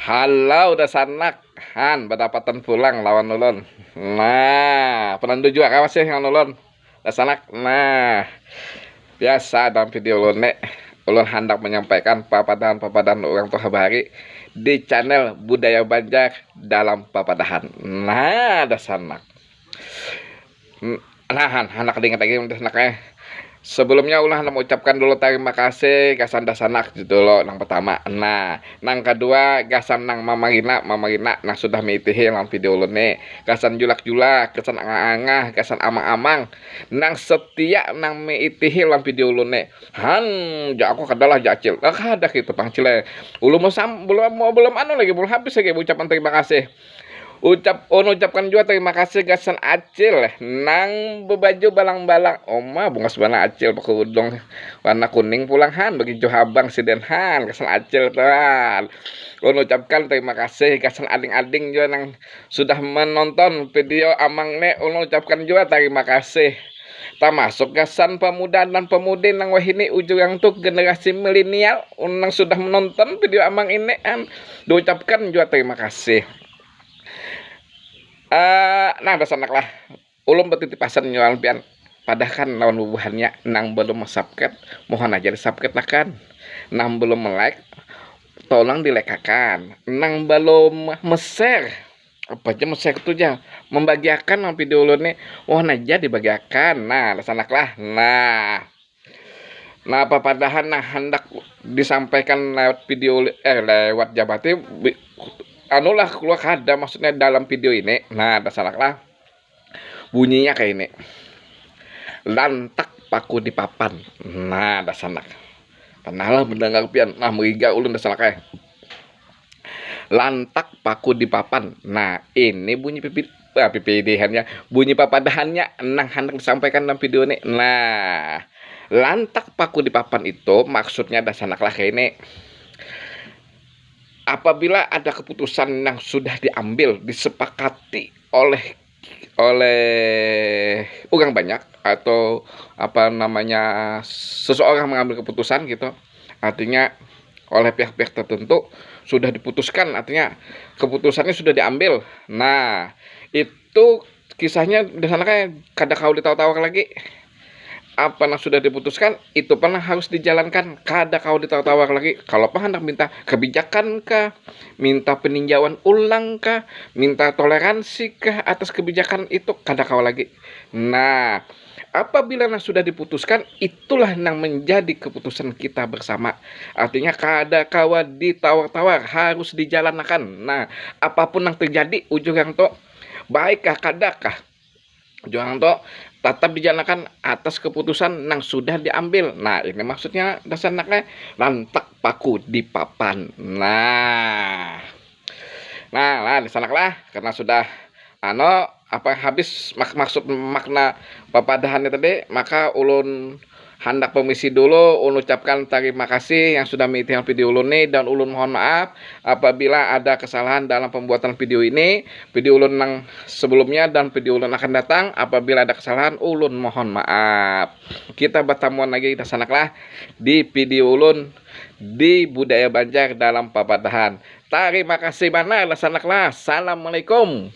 Halo, udah sanak Han berdapatan pulang lawan ulun. Nah, penentu juga kawan sih yang ulun. Udah sanak. Nah, biasa dalam video ulun nek ulun hendak menyampaikan papadahan-papadahan orang tua habari di channel Budaya Banjar dalam Papadahan. Nah, udah sanak. Nah, anak ingat lagi udah sanak. Sebelumnya ulah mengucapkan dulu terima kasih gasan dasanak gitu loh nang pertama. Nah, nang kedua gasan nang mamagina nang sudah mitihi lang video lo nih. Gasan julak-julak, gasan angah-angah, gasan amang-amang nang setia nang mitihi lang video lo nih. Han, ja aku kadalah jacil. Ada gitu Bang Cile. Belum anu lagi belum habis lagi ucapan terima kasih. Ucapkan juga terima kasih gasan acil nang bebaju balang-balang oma bunga sebana acil pakai udong warna kuning pulang han bagi Johabang si Denhan gasan acil tuan. Ucapkan terima kasih gasan ading-ading juga nang sudah menonton video amang ne. Ucapkan juga terima kasih termasuk gasan pemuda dan pemudi nang wahini ujung yang tuh generasi milenial nang sudah menonton video amang ini diucapkan juga terima kasih. Nah anak lah ulum bertitipasan nyual pian padahal lawan bubuhannya nang belum subscribe mohon aja di subscribe lah kan, nang belum like tolong dilekakan, nang belum share apa aja share itu aja membagiakan video lo nih mohon aja dibagiakan. Nah anak lah nah apa padahal nah hendak disampaikan lewat video lewat jabati anulah keluar ada maksudnya dalam video ini. Nah ada salah lah bunyinya kayak ini, lantak paku di papan. Nah ada salah pernah mendengar pian nah meriga ulun ada salah kayak lantak paku di papan. Nah ini bunyi PPD-nya bunyi papadahannya nang hendak disampaikan dalam video ini. Nah lantak paku di papan itu maksudnya ada salah lah kayak ini, apabila ada keputusan yang sudah diambil disepakati oleh orang banyak atau apa namanya seseorang mengambil keputusan gitu, artinya oleh pihak-pihak tertentu sudah diputuskan, artinya keputusannya sudah diambil. Nah itu kisahnya di sana kayak kada kau ditawa-tawa lagi, apa yang sudah diputuskan itu pernah harus dijalankan, kada kau ditawar lagi. Kalau hendak minta kebijakan kah, minta peninjauan ulang kah, minta toleransi kah atas kebijakan itu, kada kau lagi. Nah apabila sudah diputuskan itulah yang menjadi keputusan kita bersama, artinya kada kawa ditawar-tawar, harus dijalankan. Nah apapun yang terjadi ujung yang to baikkah kadakah jangan toh tetap dijalankan atas keputusan yang sudah diambil. Nah ini maksudnya dasarnya lantak paku di papan. Nah lah disanaklah karena sudah apa habis maksud makna papadahannya tadi, maka ulun hendak permisi dulu ucapkan terima kasih yang sudah mengikuti video ulun nih, dan ulun mohon maaf apabila ada kesalahan dalam pembuatan video ini, video ulun yang sebelumnya dan video ulun akan datang. Apabila ada kesalahan ulun mohon maaf. Kita bertemuan lagi dasanaklah di video ulun di Budaya Banjar dalam Papadahan. Terima kasih banyak dasanaklah. Assalamualaikum.